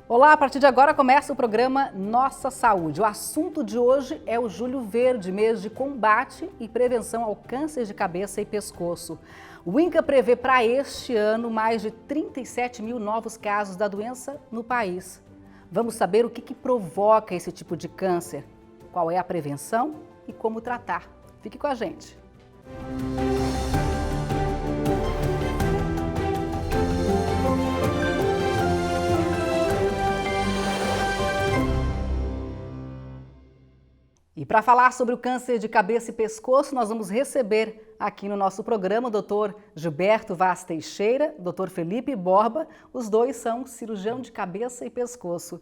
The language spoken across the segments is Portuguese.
Olá, a partir de agora começa o programa Nossa Saúde. O assunto de hoje é o Julho Verde, mês de combate e prevenção ao câncer de cabeça e pescoço. O INCA prevê para este ano mais de 37 mil novos casos da doença no país. Vamos saber o que provoca esse tipo de câncer, qual é a prevenção e como tratar. Fique com a gente. E para falar sobre o câncer de cabeça e pescoço, nós vamos receber aqui no nosso programa o Dr. Gilberto Vaz Teixeira, Dr. Felipe Borba. Os dois são cirurgião de cabeça e pescoço.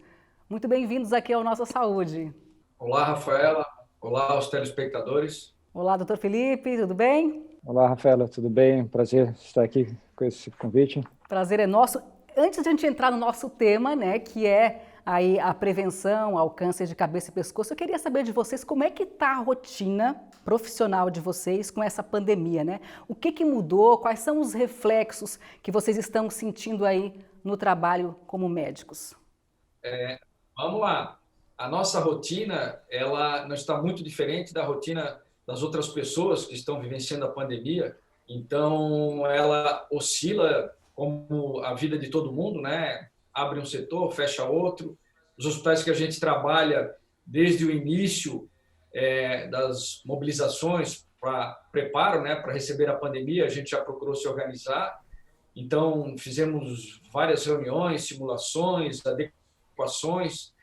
Muito bem-vindos aqui ao Nossa Saúde. Olá, Rafaela. Olá aos telespectadores. Olá, Dr. Felipe, tudo bem? Olá, Rafaela, tudo bem? Prazer estar aqui com esse convite. Prazer é nosso. Antes de a gente entrar no nosso tema, né, que é aí a prevenção ao câncer de cabeça e pescoço, eu queria saber de vocês como é que está a rotina profissional de vocês com essa pandemia, né? O que mudou? Quais são os reflexos que vocês estão sentindo aí no trabalho como médicos? Vamos lá. A nossa rotina, ela não está muito diferente da rotina das outras pessoas que estão vivenciando a pandemia. Então, ela oscila como a vida de todo mundo, né? Abre um setor, fecha outro. Os hospitais que a gente trabalha desde o início das mobilizações para preparo, né, para receber a pandemia, a gente já procurou se organizar. Então, fizemos várias reuniões, simulações, adequações,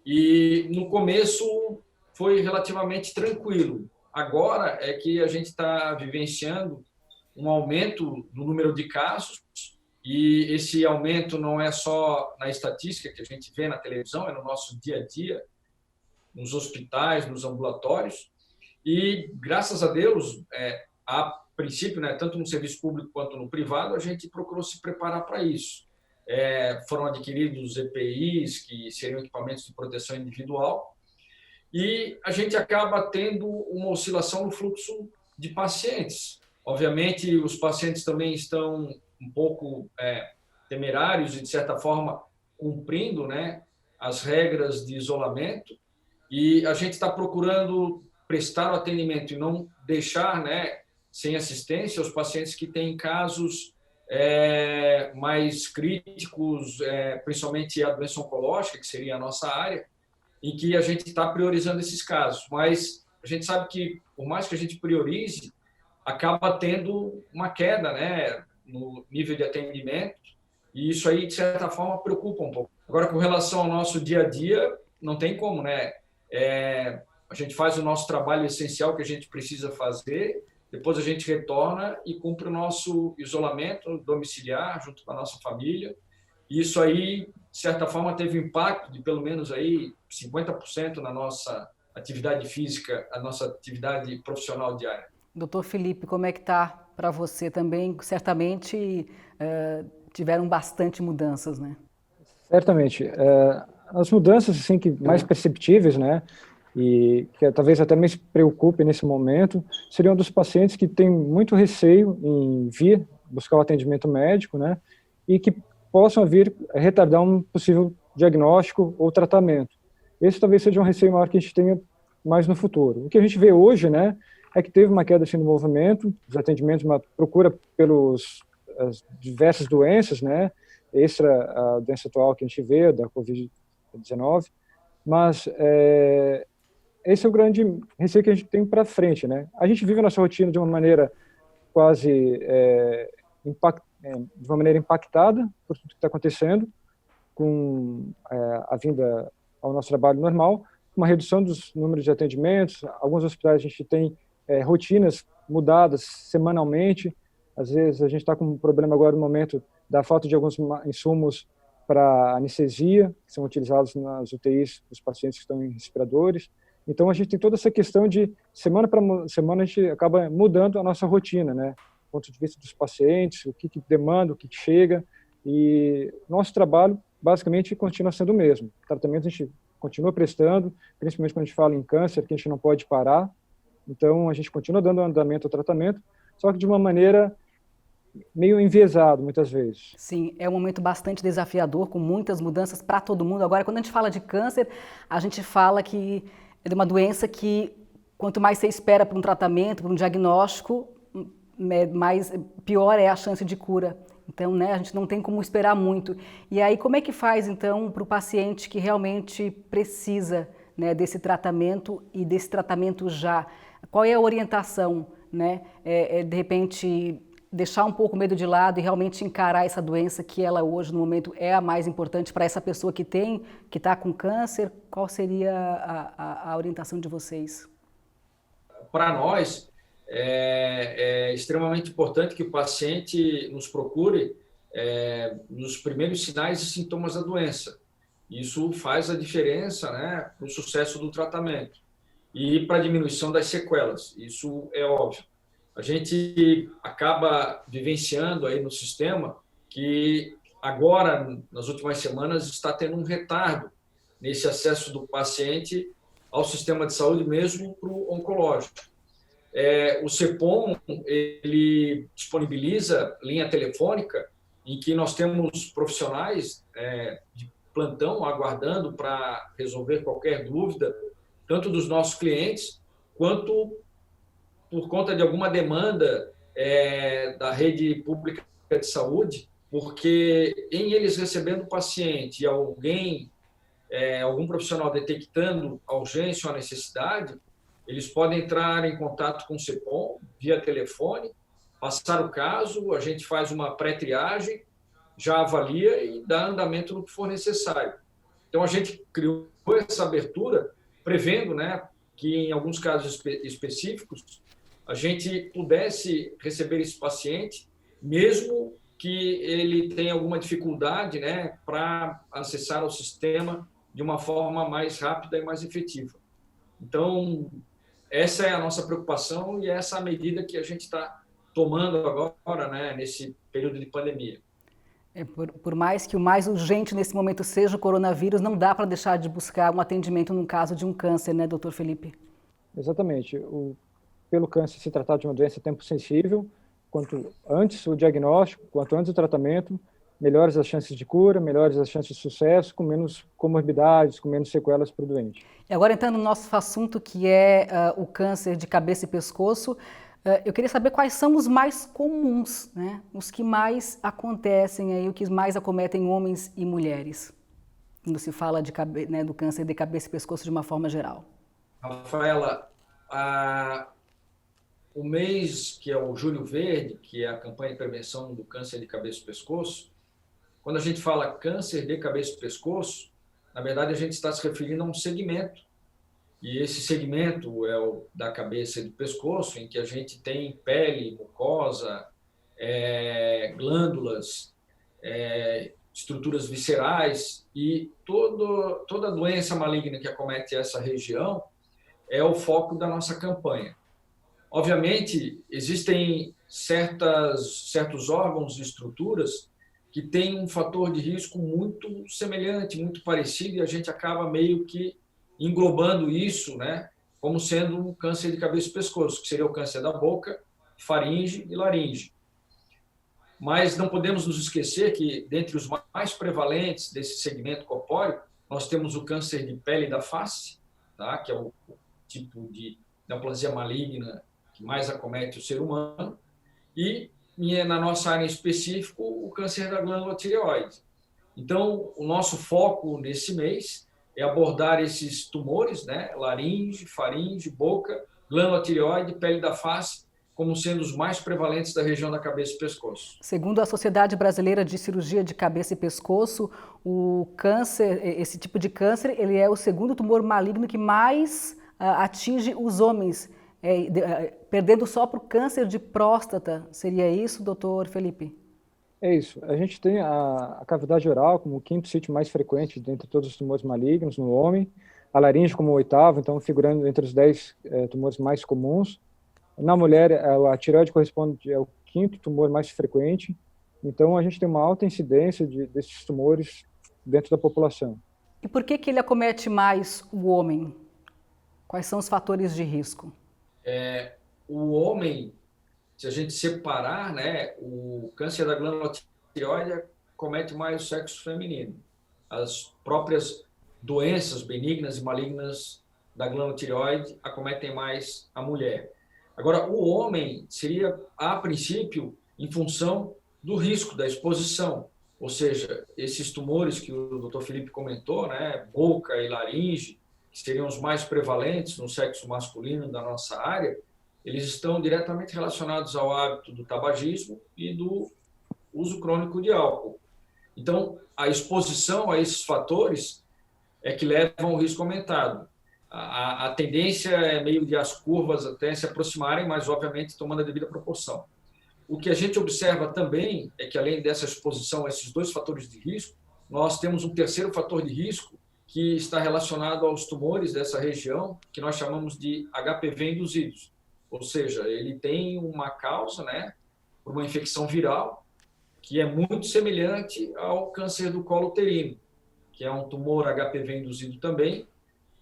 e no começo foi relativamente tranquilo. Agora é que a gente está vivenciando um aumento do número de casos, e esse aumento não é só na estatística que a gente vê na televisão, é no nosso dia a dia, nos hospitais, nos ambulatórios. E, graças a Deus, a princípio, né, tanto no serviço público quanto no privado, a gente procurou se preparar para isso. Foram adquiridos EPIs, que seriam equipamentos de proteção individual, e a gente acaba tendo uma oscilação no fluxo de pacientes. Obviamente, os pacientes também estão um pouco temerários e, de certa forma, cumprindo, né, as regras de isolamento, e a gente está procurando prestar o atendimento e não deixar, né, sem assistência os pacientes que têm casos mais críticos, principalmente a doença oncológica, que seria a nossa área, em que a gente está priorizando esses casos. Mas a gente sabe que, por mais que a gente priorize, acaba tendo uma queda, né, no nível de atendimento, e isso aí, de certa forma, preocupa um pouco. Agora, com relação ao nosso dia a dia, não tem como, né? A gente faz o nosso trabalho essencial que a gente precisa fazer, depois a gente retorna e cumpre o nosso isolamento domiciliar junto com a nossa família. E isso aí, de certa forma, teve impacto de pelo menos aí 50% na nossa atividade física, a nossa atividade profissional diária. Doutor Felipe, como é que está para você também? Certamente tiveram bastante mudanças, né? Certamente. As mudanças assim, que mais perceptíveis, né, e que talvez até me preocupe nesse momento, seriam dos pacientes que têm muito receio em vir buscar o atendimento médico, né, e que possam vir retardar um possível diagnóstico ou tratamento. Esse talvez seja um receio maior que a gente tenha mais no futuro. O que a gente vê hoje, né, é que teve uma queda assim, no movimento, dos atendimentos, uma procura pelas diversas doenças, né, extra a doença atual que a gente vê, da Covid-19, mas esse é o grande receio que a gente tem para frente, né. A gente vive a nossa rotina de uma maneira quase de uma maneira impactada por tudo que está acontecendo, com a vinda ao nosso trabalho normal, uma redução dos números de atendimentos. Alguns hospitais a gente tem rotinas mudadas semanalmente. Às vezes a gente está com um problema agora no momento da falta de alguns insumos para anestesia, que são utilizados nas UTIs dos pacientes que estão em respiradores. Então a gente tem toda essa questão de semana para semana a gente acaba mudando a nossa rotina, né? Do ponto de vista dos pacientes, o que demanda, o que chega, e nosso trabalho basicamente continua sendo o mesmo. O tratamento a gente continua prestando, principalmente quando a gente fala em câncer, que a gente não pode parar. Então a gente continua dando andamento ao tratamento, só que de uma maneira meio enviesado muitas vezes. Sim, é um momento bastante desafiador, com muitas mudanças para todo mundo. Agora, quando a gente fala de câncer, a gente fala que é uma doença que, quanto mais você espera para um tratamento, para um diagnóstico, pior é a chance de cura. Então, né, a gente não tem como esperar muito. E aí, como é que faz, então, para o paciente que realmente precisa, né, desse tratamento e desse tratamento já? Qual é a orientação, né? De repente, deixar um pouco o medo de lado e realmente encarar essa doença que ela hoje, no momento, é a mais importante para essa pessoa que está com câncer? Qual seria a orientação de vocês? Para nós, é extremamente importante que o paciente nos procure nos primeiros sinais e sintomas da doença. Isso faz a diferença, né, para o sucesso do tratamento e para a diminuição das sequelas. Isso é óbvio. A gente acaba vivenciando aí no sistema que agora, nas últimas semanas, está tendo um retardo nesse acesso do paciente ao sistema de saúde, mesmo para o oncológico. O CEPOM, ele disponibiliza linha telefônica em que nós temos profissionais de plantão aguardando para resolver qualquer dúvida, tanto dos nossos clientes, quanto por conta de alguma demanda da rede pública de saúde, porque em eles recebendo o paciente e algum profissional detectando a urgência ou a necessidade, eles podem entrar em contato com o CEPOM via telefone, passar o caso, a gente faz uma pré-triagem, já avalia e dá andamento no que for necessário. Então, a gente criou essa abertura, prevendo, né, que em alguns casos específicos, a gente pudesse receber esse paciente, mesmo que ele tenha alguma dificuldade, né, para acessar o sistema de uma forma mais rápida e mais efetiva. Então, essa é a nossa preocupação e essa é a medida que a gente está tomando agora, né, nesse período de pandemia. Por mais que o mais urgente nesse momento seja o coronavírus, não dá para deixar de buscar um atendimento no caso de um câncer, né, doutor Felipe? Exatamente. Pelo câncer se tratar de uma doença tempo sensível, quanto antes o diagnóstico, quanto antes o tratamento, melhores as chances de cura, melhores as chances de sucesso, com menos comorbidades, com menos sequelas para o doente. E agora entrando no nosso assunto, que é o câncer de cabeça e pescoço, eu queria saber quais são os mais comuns, né? Os que mais acontecem aí, o que mais acometem homens e mulheres, quando se fala né, do câncer de cabeça e pescoço de uma forma geral. Rafaela, o mês que é o Julho Verde, que é a campanha de prevenção do câncer de cabeça e pescoço, quando a gente fala câncer de cabeça e pescoço, na verdade a gente está se referindo a um segmento. E esse segmento é o da cabeça e do pescoço, em que a gente tem pele, mucosa, glândulas, estruturas viscerais, e toda doença maligna que acomete essa região é o foco da nossa campanha. Obviamente, existem certos órgãos e estruturas que têm um fator de risco muito semelhante, muito parecido, e a gente acaba meio que englobando isso, né, como sendo um câncer de cabeça e pescoço, que seria o câncer da boca, faringe e laringe. Mas não podemos nos esquecer que, dentre os mais prevalentes desse segmento corpóreo, nós temos o câncer de pele da face, tá, que é o tipo de neoplasia maligna que mais acomete o ser humano, e, na nossa área em específico, o câncer da glândula tireoide. Então, o nosso foco nesse mês é abordar esses tumores, né, laringe, faringe, boca, glândula tireoide, pele da face, como sendo os mais prevalentes da região da cabeça e pescoço. Segundo a Sociedade Brasileira de Cirurgia de Cabeça e Pescoço, o câncer, esse tipo de câncer, ele é o segundo tumor maligno que mais atinge os homens, perdendo só para o câncer de próstata. Seria isso, doutor Felipe? É isso. A gente tem a cavidade oral como o quinto sítio mais frequente dentre todos os tumores malignos no homem, a laringe como o oitavo, então figurando entre os 10 tumores mais comuns. Na mulher, a tireoide corresponde ao quinto tumor mais frequente, então a gente tem uma alta incidência desses tumores dentro da população. E por que ele acomete mais o homem? Quais são os fatores de risco? O homem, se a gente separar, né, o câncer da glândula tireoide comete mais o sexo feminino. As próprias doenças benignas e malignas da glândula tireoide acometem mais a mulher. Agora, o homem seria, a princípio, em função do risco, da exposição. Ou seja, esses tumores que o Dr. Felipe comentou, né, boca e laringe, que seriam os mais prevalentes no sexo masculino da nossa área, eles estão diretamente relacionados ao hábito do tabagismo e do uso crônico de álcool. Então, a exposição a esses fatores é que levam ao risco aumentado. A tendência é meio de as curvas até se aproximarem, mas, obviamente, tomando a devida proporção. O que a gente observa também é que, além dessa exposição a esses dois fatores de risco, nós temos um terceiro fator de risco que está relacionado aos tumores dessa região, que nós chamamos de HPV induzidos. Ou seja, ele tem uma causa, né, por uma infecção viral, que é muito semelhante ao câncer do colo uterino, que é um tumor HPV induzido também,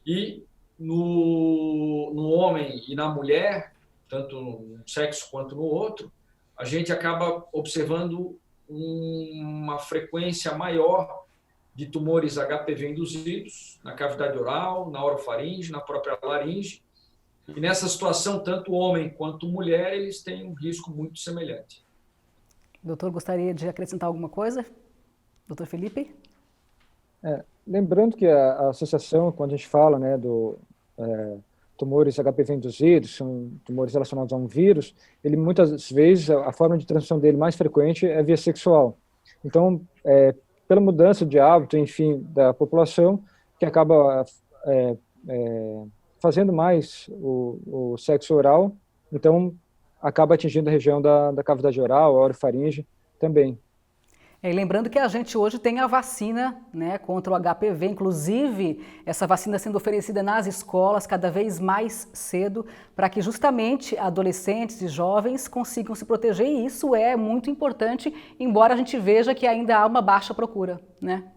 e no homem e na mulher, tanto num sexo quanto no outro, a gente acaba observando uma frequência maior de tumores HPV induzidos na cavidade oral, na orofaringe, na própria laringe. E nessa situação, tanto homem quanto mulher, eles têm um risco muito semelhante. Doutor, gostaria de acrescentar alguma coisa? Doutor Felipe? Lembrando que a associação, quando a gente fala, né, tumores HPV induzidos, são tumores relacionados a um vírus, ele muitas vezes, a forma de transmissão dele mais frequente é via sexual. Então, pela mudança de hábito, enfim, da população, que acaba fazendo mais o sexo oral, então acaba atingindo a região da cavidade oral, a orofaringe também. E lembrando que a gente hoje tem a vacina, né, contra o HPV, inclusive essa vacina sendo oferecida nas escolas cada vez mais cedo, para que justamente adolescentes e jovens consigam se proteger, e isso é muito importante, embora a gente veja que ainda há uma baixa procura, né?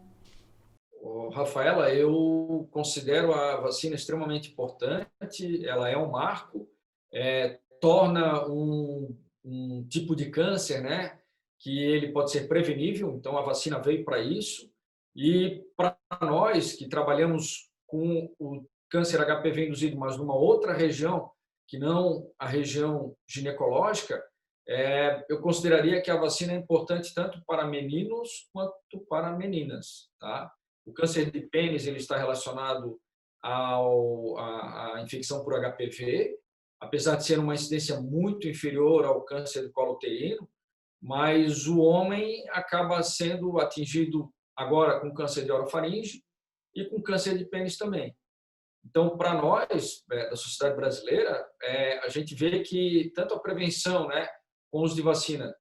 Rafaela, eu considero a vacina extremamente importante, ela é um marco, torna um tipo de câncer, né, que ele pode ser prevenível, então a vacina veio para isso. E para nós que trabalhamos com o câncer HPV induzido, mas numa outra região, que não a região ginecológica, eu consideraria que a vacina é importante tanto para meninos quanto para meninas, tá? O câncer de pênis ele está relacionado à infecção por HPV, apesar de ser uma incidência muito inferior ao câncer do colo uterino, mas o homem acaba sendo atingido agora com câncer de orofaringe e com câncer de pênis também. Então, para nós, da sociedade brasileira, a gente vê que tanto a prevenção, né, com o uso de vacina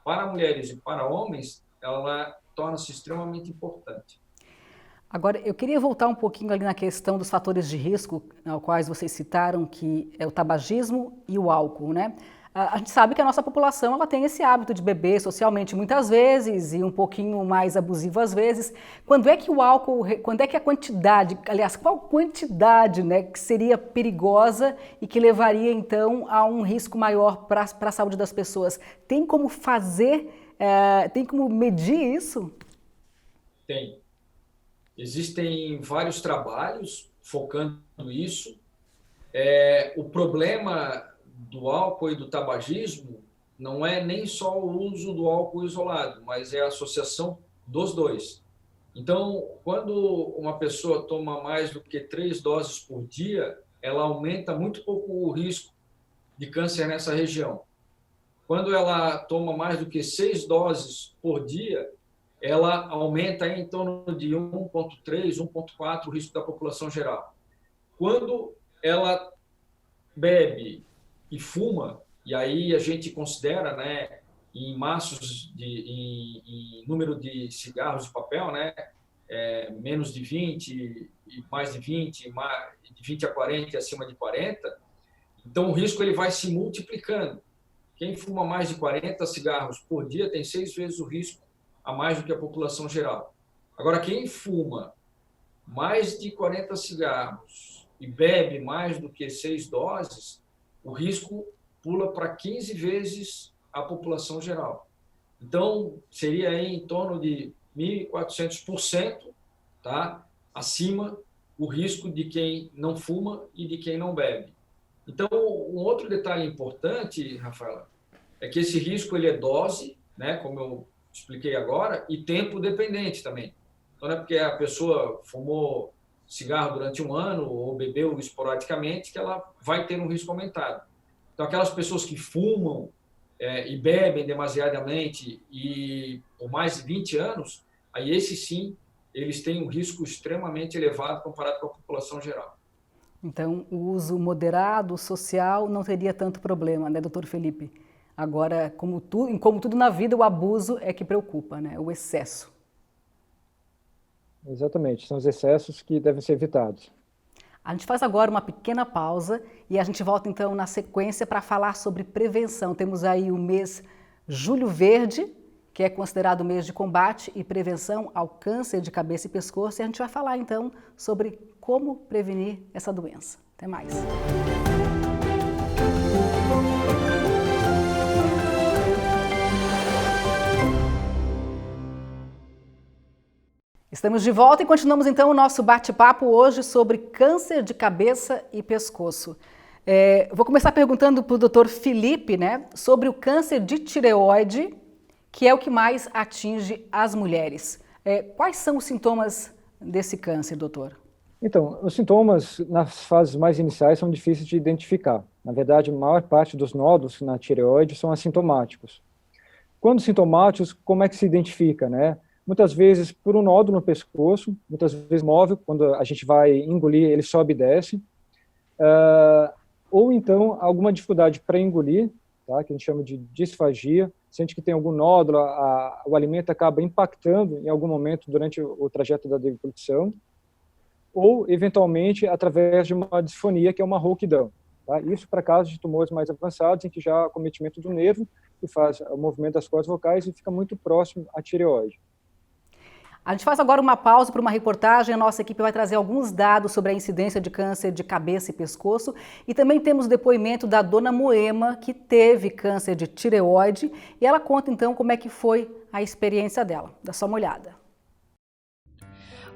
para mulheres e para homens, ela torna-se extremamente importante. Agora, eu queria voltar um pouquinho ali na questão dos fatores de risco, aos quais vocês citaram, que é o tabagismo e o álcool, né? A gente sabe que a nossa população ela tem esse hábito de beber socialmente muitas vezes e um pouquinho mais abusivo às vezes. Quando é que o álcool, quando é que a quantidade, aliás, qual quantidade, né, que seria perigosa e que levaria então a um risco maior para a saúde das pessoas? Tem como fazer, tem como medir isso? Tem. Existem vários trabalhos focando isso. O problema do álcool e do tabagismo não é nem só o uso do álcool isolado, mas é a associação dos dois. Então, quando uma pessoa toma mais do que 3 doses por dia, ela aumenta muito pouco o risco de câncer nessa região. Quando ela toma mais do que 6 doses por dia, ela aumenta em torno de 1,3, 1,4 o risco da população geral. Quando ela bebe e fuma, e aí a gente considera, né, em maços, em número de cigarros de papel, né, menos de 20, e mais de 20, de 20 a 40 e acima de 40, então o risco ele vai se multiplicando. Quem fuma mais de 40 cigarros por dia tem 6 vezes o risco a mais do que a população geral. Agora, quem fuma mais de 40 cigarros e bebe mais do que 6 doses, o risco pula para 15 vezes a população geral. Então, seria aí em torno de 1.400%, tá? Acima o risco de quem não fuma e de quem não bebe. Então, um outro detalhe importante, Rafaela, é que esse risco ele é dose, né, como eu expliquei agora, e tempo dependente também. Então, não é porque a pessoa fumou cigarro durante um ano ou bebeu esporadicamente que ela vai ter um risco aumentado. Então, aquelas pessoas que fumam e bebem demasiadamente e por mais de 20 anos, aí esses sim, eles têm um risco extremamente elevado comparado com a população geral. Então, o uso moderado, social, não teria tanto problema, né, doutor Felipe? Agora, como tudo na vida, o abuso é que preocupa, né, o excesso. Exatamente, são os excessos que devem ser evitados. A gente faz agora uma pequena pausa e a gente volta então na sequência para falar sobre prevenção. Temos aí o mês Julho Verde, que é considerado o mês de combate e prevenção ao câncer de cabeça e pescoço, e a gente vai falar então sobre como prevenir essa doença. Até mais. Estamos de volta e continuamos então o nosso bate-papo hoje sobre câncer de cabeça e pescoço. Vou começar perguntando para o doutor Felipe, né, sobre o câncer de tireoide, que é o que mais atinge as mulheres. Quais são os sintomas desse câncer, doutor? Então, os sintomas nas fases mais iniciais são difíceis de identificar. Na verdade, a maior parte dos nódulos na tireoide são assintomáticos. Quando sintomáticos, como é que se identifica, né? Muitas vezes por um nódulo no pescoço, muitas vezes móvel, quando a gente vai engolir, ele sobe e desce. Ou então alguma dificuldade para engolir, tá? Que a gente chama de disfagia, sente que tem algum nódulo, o alimento acaba impactando em algum momento durante o trajeto da deglutição, ou eventualmente através de uma disfonia, que é uma rouquidão. Tá? Isso para casos de tumores mais avançados, em que já há acometimento do nervo, que faz o movimento das cordas vocais e fica muito próximo à tireoide. A gente faz agora uma pausa para uma reportagem. A nossa equipe vai trazer alguns dados sobre a incidência de câncer de cabeça e pescoço. E também temos o depoimento da dona Moema, que teve câncer de tireoide. E ela conta então como é que foi a experiência dela. Dá só uma olhada.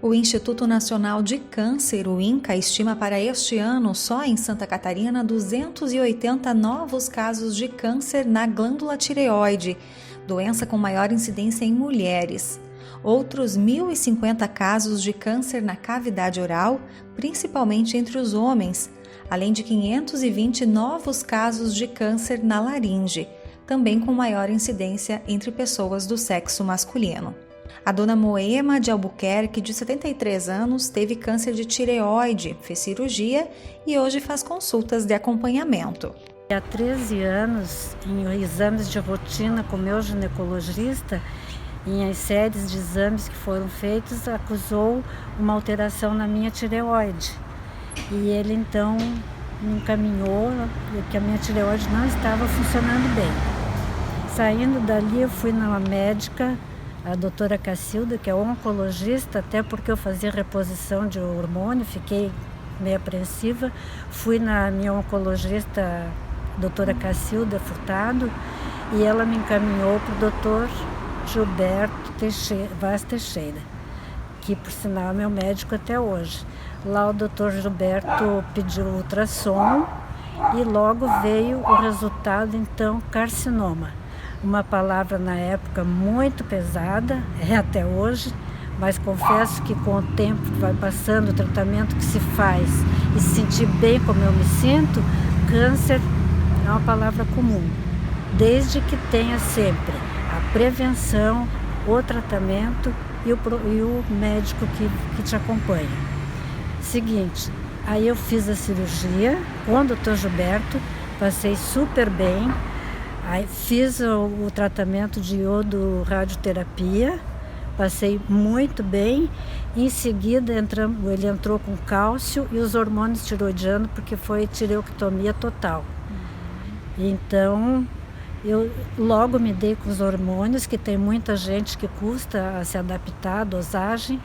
O Instituto Nacional de Câncer, o INCA, estima para este ano, só em Santa Catarina, 280 novos casos de câncer na glândula tireoide, doença com maior incidência em mulheres. Outros 1.050 casos de câncer na cavidade oral, principalmente entre os homens, além de 520 novos casos de câncer na laringe, também com maior incidência entre pessoas do sexo masculino. A dona Moema de Albuquerque, de 73 anos, teve câncer de tireoide, fez cirurgia e hoje faz consultas de acompanhamento. Há 13 anos, em exames de rotina com meu ginecologista, em as séries de exames que foram feitos, acusou uma alteração na minha tireoide. E ele então me encaminhou que a minha tireoide não estava funcionando bem. Saindo dali, eu fui na médica, a doutora Cacilda, que é oncologista, até porque eu fazia reposição de hormônio, fiquei meio apreensiva. Fui na minha oncologista, doutora Cacilda Furtado, e ela me encaminhou para o doutor Gilberto Vaz Teixeira, que por sinal é meu médico até hoje. Lá o doutor Gilberto pediu ultrassom e logo veio o resultado, então, carcinoma. Uma palavra na época muito pesada, até hoje, mas confesso que com o tempo que vai passando, o tratamento que se faz e se sentir bem como eu me sinto, câncer é uma palavra comum, desde que tenha sempre a prevenção, o tratamento e o médico que te acompanha. Seguinte, aí eu fiz a cirurgia com o doutor Gilberto, passei super bem, aí fiz o tratamento de iodo radioterapia, passei muito bem, em seguida ele entrou com cálcio e os hormônios tiroidianos, porque foi tireoectomia total. Então, eu logo me dei com os hormônios, que tem muita gente que custa a se adaptar à dosagem,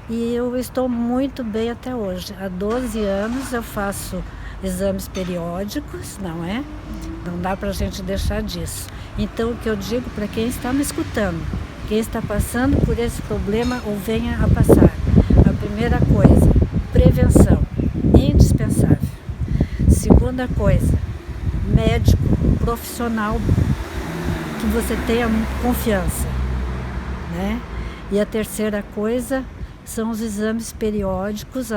e eu estou muito bem até hoje. Há 12 anos eu faço exames periódicos, não é? Não dá para a gente deixar disso. Então, o que eu digo para quem está me escutando, quem está passando por esse problema ou venha a passar, a primeira coisa, prevenção, indispensável. Segunda coisa, médico, profissional, que você tenha confiança, né? E a terceira coisa são os exames periódicos,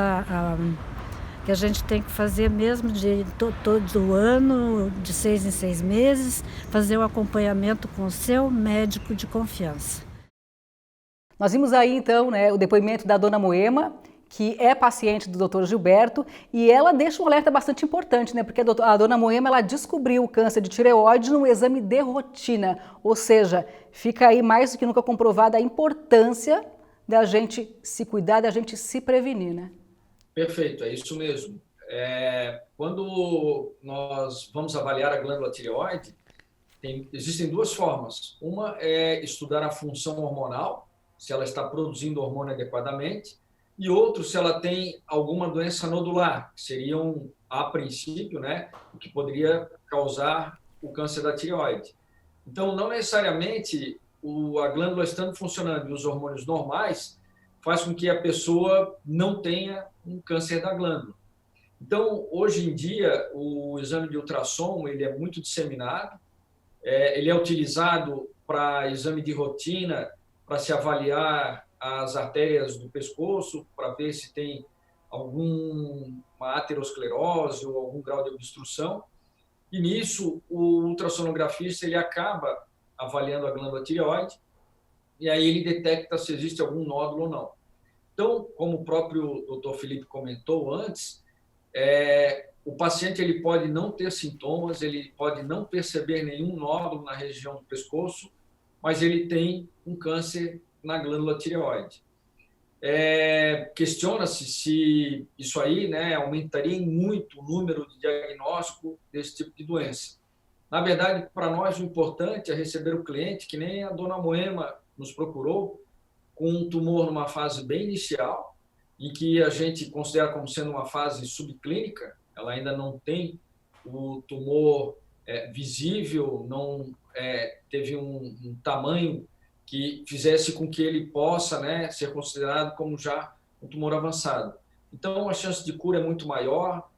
que a gente tem que fazer mesmo de todo ano, de 6 em 6 meses, fazer o acompanhamento com o seu médico de confiança. Nós vimos aí, então, né, o depoimento da dona Moema, que é paciente do Dr. Gilberto, e ela deixa um alerta bastante importante, né? Porque a dona Moema, ela descobriu o câncer de tireoide num exame de rotina, ou seja, fica aí mais do que nunca comprovada a importância da gente se cuidar, da gente se prevenir, né? Perfeito, é isso mesmo. Quando nós vamos avaliar a glândula tireoide, existem duas formas. Uma é estudar a função hormonal, se ela está produzindo hormônio adequadamente, e outro, se ela tem alguma doença nodular, que seriam, a princípio, né, o que poderia causar o câncer da tireoide. Então, não necessariamente a glândula estando funcionando e os hormônios normais faz com que a pessoa não tenha um câncer da glândula. Então, hoje em dia, o exame de ultrassom ele é muito disseminado, ele é utilizado para exame de rotina, para se avaliar as artérias do pescoço, para ver se tem alguma aterosclerose ou algum grau de obstrução. E nisso, o ultrassonografista ele acaba avaliando a glândula tireoide e aí ele detecta se existe algum nódulo ou não. Então, como o próprio Dr. Felipe comentou antes, o paciente ele pode não ter sintomas, ele pode não perceber nenhum nódulo na região do pescoço, mas ele tem um câncer na glândula tireoide. Questiona-se se isso aí, né, aumentaria muito o número de diagnóstico desse tipo de doença. Na verdade, para nós, o importante é receber o cliente, que nem a dona Moema nos procurou, com um tumor numa fase bem inicial, em que a gente considera como sendo uma fase subclínica, ela ainda não tem o tumor visível, não teve um tamanho que fizesse com que ele possa, né, ser considerado como já um tumor avançado. Então, a chance de cura é muito maior,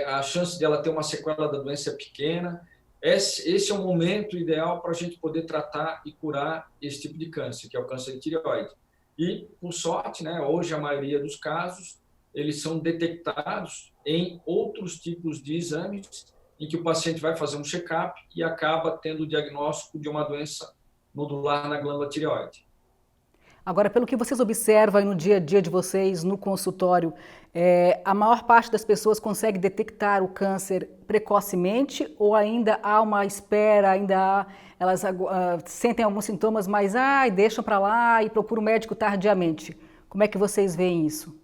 a chance dela ter uma sequela da doença é pequena. Esse é o momento ideal para a gente poder tratar e curar esse tipo de câncer, que é o câncer de tireoide. E, por sorte, né, hoje a maioria dos casos, eles são detectados em outros tipos de exames, em que o paciente vai fazer um check-up e acaba tendo o diagnóstico de uma doença nodular na glândula tireoide. Agora, pelo que vocês observam no dia a dia de vocês, no consultório, a maior parte das pessoas consegue detectar o câncer precocemente ou ainda há uma espera, elas sentem alguns sintomas, mas deixam para lá e procuram o médico tardiamente? Como é que vocês veem isso?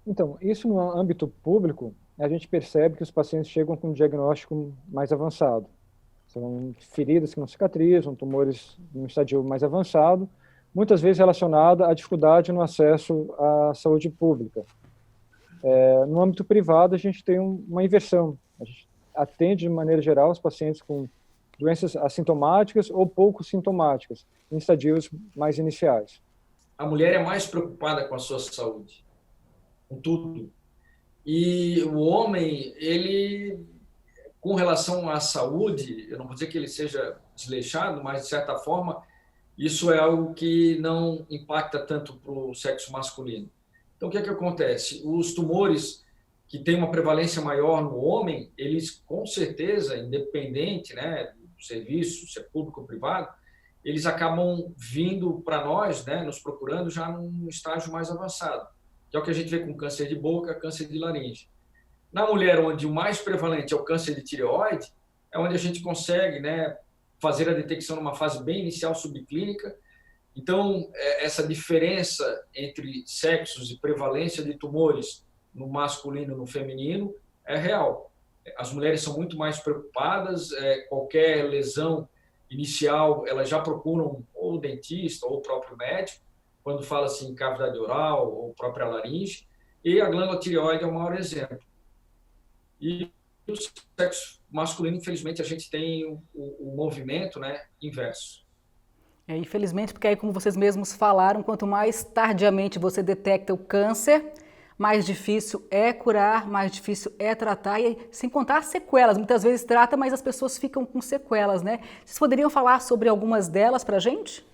Então, isso no âmbito público, a gente percebe que os pacientes chegam com um diagnóstico mais avançado. São feridas que não cicatrizam, tumores em um estadio mais avançado, muitas vezes relacionada à dificuldade no acesso à saúde pública. No âmbito privado, a gente tem uma inversão. A gente atende, de maneira geral, os pacientes com doenças assintomáticas ou pouco sintomáticas, em estadios mais iniciais. A mulher é mais preocupada com a sua saúde, com tudo. E o homem, ele, com relação à saúde, eu não vou dizer que ele seja desleixado, mas, de certa forma, isso é algo que não impacta tanto para o sexo masculino. Então, o que é que acontece? Os tumores que têm uma prevalência maior no homem, eles, com certeza, independente, né, do serviço, se é público ou privado, eles acabam vindo para nós, né, nos procurando já num estágio mais avançado, que é o que a gente vê com câncer de boca, câncer de laringe. Na mulher, onde o mais prevalente é o câncer de tireoide, é onde a gente consegue, né, fazer a detecção numa fase bem inicial subclínica. Então, essa diferença entre sexos e prevalência de tumores no masculino e no feminino é real. As mulheres são muito mais preocupadas, qualquer lesão inicial, elas já procuram ou o dentista ou o próprio médico, quando fala-se em cavidade oral ou própria laringe, e a glândula tireoide é o maior exemplo. E o sexo masculino, infelizmente, a gente tem o movimento, né, inverso. Infelizmente, porque aí, como vocês mesmos falaram, quanto mais tardiamente você detecta o câncer, mais difícil é curar, mais difícil é tratar, e sem contar as sequelas. Muitas vezes trata, mas as pessoas ficam com sequelas, né? Vocês poderiam falar sobre algumas delas para a gente?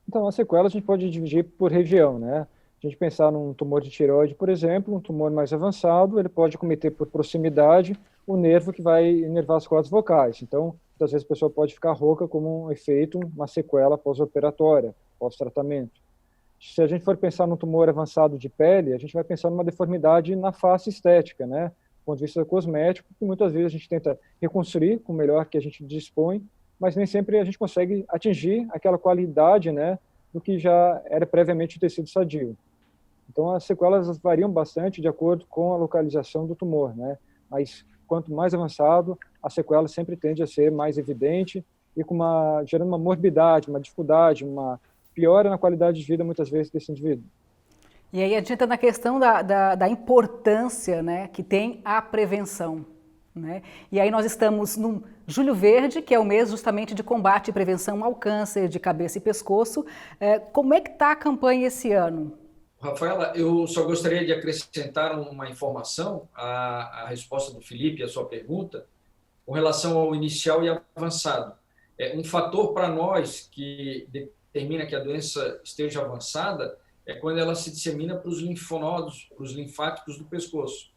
Então, as sequelas a gente pode dividir por região, né? A gente pensar num tumor de tireoide, por exemplo, um tumor mais avançado, ele pode cometer por proximidade o nervo que vai inervar as cordas vocais. Então, muitas vezes a pessoa pode ficar rouca como um efeito, uma sequela pós-operatória, pós-tratamento. Se a gente for pensar num tumor avançado de pele, a gente vai pensar numa deformidade na face estética, né? Do ponto de vista cosmético, que muitas vezes a gente tenta reconstruir com o melhor que a gente dispõe, mas nem sempre a gente consegue atingir aquela qualidade, né, do que já era previamente o tecido sadio. Então, as sequelas variam bastante de acordo com a localização do tumor, né? Mas quanto mais avançado, a sequela sempre tende a ser mais evidente e gerando uma morbidade, uma dificuldade, uma piora na qualidade de vida, muitas vezes, desse indivíduo. E aí a gente entra na questão da importância, né, que tem a prevenção. Né? E aí nós estamos no Julho Verde, que é o mês justamente de combate e prevenção ao câncer de cabeça e pescoço. Como é que está a campanha esse ano? Rafaela, eu só gostaria de acrescentar uma informação à resposta do Felipe, à sua pergunta, com relação ao inicial e avançado. Um fator para nós que determina que a doença esteja avançada é quando ela se dissemina para os linfonodos, para os linfáticos do pescoço.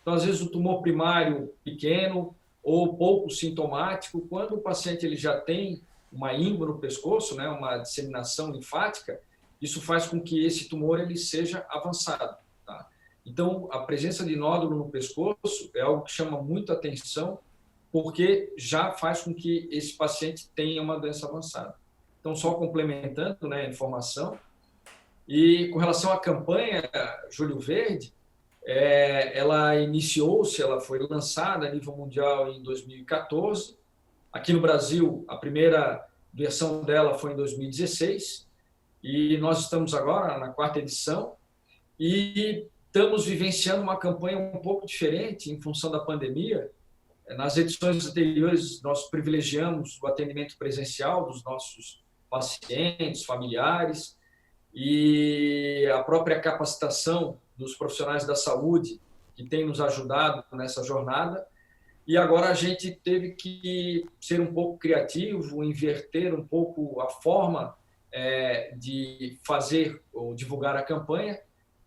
Então, às vezes, o tumor primário pequeno ou pouco sintomático, quando o paciente ele já tem uma íngua no pescoço, né, uma disseminação linfática, isso faz com que esse tumor ele seja avançado. Tá? Então, a presença de nódulo no pescoço é algo que chama muito atenção, porque já faz com que esse paciente tenha uma doença avançada. Então, só complementando, né, a informação. E com relação à campanha Julho Verde, ela iniciou-se, ela foi lançada a nível mundial em 2014. Aqui no Brasil, a primeira versão dela foi em 2016. E nós estamos agora na 4ª edição e estamos vivenciando uma campanha um pouco diferente em função da pandemia. Nas edições anteriores, nós privilegiamos o atendimento presencial dos nossos pacientes, familiares, e a própria capacitação dos profissionais da saúde que tem nos ajudado nessa jornada. E agora a gente teve que ser um pouco criativo, inverter um pouco a forma de fazer ou divulgar a campanha.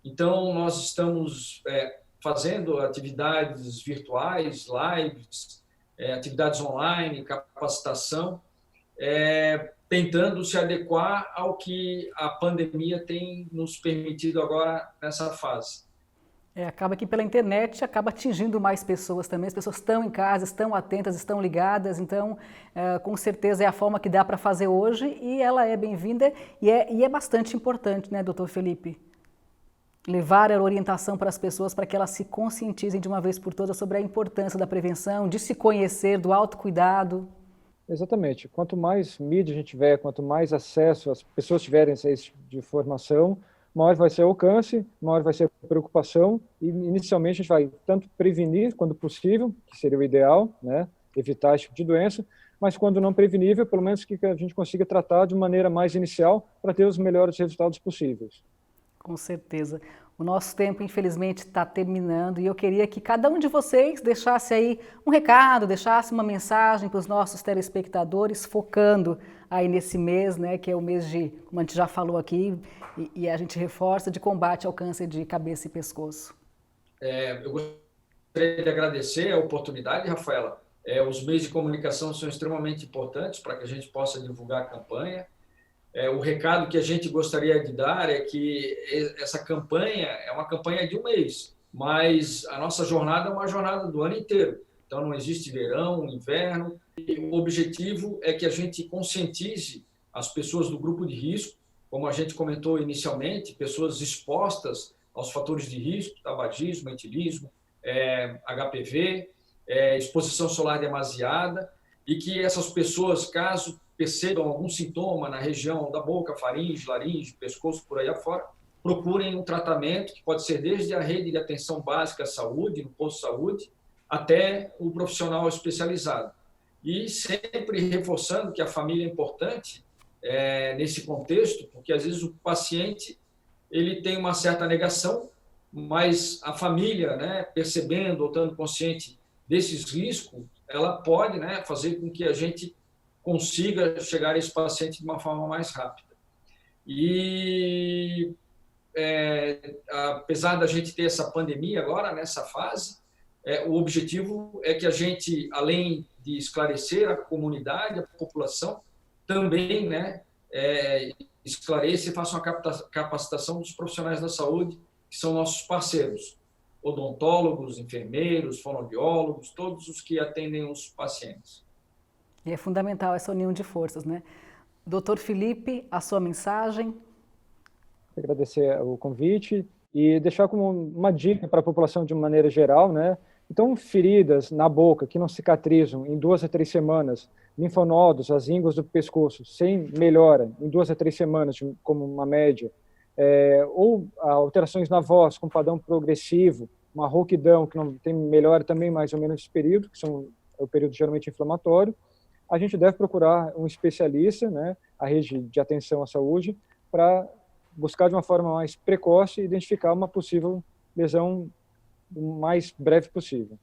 Então, nós estamos fazendo atividades virtuais, lives, atividades online, capacitação, tentando se adequar ao que a pandemia tem nos permitido agora nessa fase. Acaba que pela internet acaba atingindo mais pessoas também, as pessoas estão em casa, estão atentas, estão ligadas, então com certeza é a forma que dá para fazer hoje e ela é bem-vinda e é bastante importante, né, doutor Felipe? Levar a orientação para as pessoas para que elas se conscientizem de uma vez por todas sobre a importância da prevenção, de se conhecer, do autocuidado. Exatamente. Quanto mais mídia a gente tiver, quanto mais acesso as pessoas tiverem a esse tipo de informação, maior vai ser o alcance, maior vai ser a preocupação e, inicialmente, a gente vai tanto prevenir, quando possível, que seria o ideal, né, evitar esse tipo de doença, mas quando não prevenível, pelo menos que a gente consiga tratar de maneira mais inicial para ter os melhores resultados possíveis. Com certeza. O nosso tempo, infelizmente, está terminando e eu queria que cada um de vocês deixasse aí um recado, deixasse uma mensagem para os nossos telespectadores, focando aí nesse mês, né, que é o mês de, como a gente já falou aqui, e a gente reforça, de combate ao câncer de cabeça e pescoço. Eu gostaria de agradecer a oportunidade, Rafaela. Os meios de comunicação são extremamente importantes para que a gente possa divulgar a campanha. O recado que a gente gostaria de dar é que essa campanha é uma campanha de um mês, mas a nossa jornada é uma jornada do ano inteiro. Então, não existe verão, inverno. E o objetivo é que a gente conscientize as pessoas do grupo de risco, como a gente comentou inicialmente, pessoas expostas aos fatores de risco, tabagismo, etilismo, HPV, exposição solar demasiada, e que essas pessoas, caso percebam algum sintoma na região da boca, faringe, laringe, pescoço, por aí afora, procurem um tratamento que pode ser desde a rede de atenção básica à saúde, no posto de saúde, até o profissional especializado. E sempre reforçando que a família é importante nesse contexto, porque às vezes o paciente ele tem uma certa negação, mas a família, né, percebendo ou estando consciente desses riscos, ela pode, né, fazer com que a gente consiga chegar a esse paciente de uma forma mais rápida. E apesar da gente ter essa pandemia agora, nessa fase, o objetivo é que a gente, além de esclarecer a comunidade, a população, também, né, esclareça e faça uma capacitação dos profissionais da saúde, que são nossos parceiros, odontólogos, enfermeiros, fonoaudiólogos, todos os que atendem os pacientes. E é fundamental essa união de forças, né? Doutor Felipe, a sua mensagem? Agradecer o convite e deixar como uma dica para a população de maneira geral, né? Então, feridas na boca que não cicatrizam em 2 a 3 semanas, linfonodos, as ínguas do pescoço, sem melhora em 2 a 3 semanas, como uma média, ou alterações na voz com padrão progressivo, uma rouquidão que não tem melhora também mais ou menos nesse período, que é o período geralmente inflamatório, a gente deve procurar um especialista, né, a rede de atenção à saúde, para buscar de uma forma mais precoce identificar uma possível lesão o mais breve possível.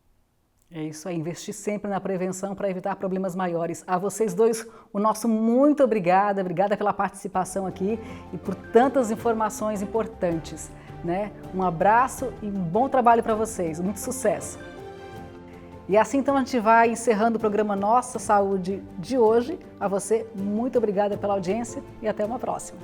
É isso aí, investir sempre na prevenção para evitar problemas maiores. A vocês dois, o nosso muito obrigada pela participação aqui e por tantas informações importantes, né? Um abraço e um bom trabalho para vocês, muito sucesso! E assim então a gente vai encerrando o programa Nossa Saúde de hoje. A você, muito obrigada pela audiência e até uma próxima.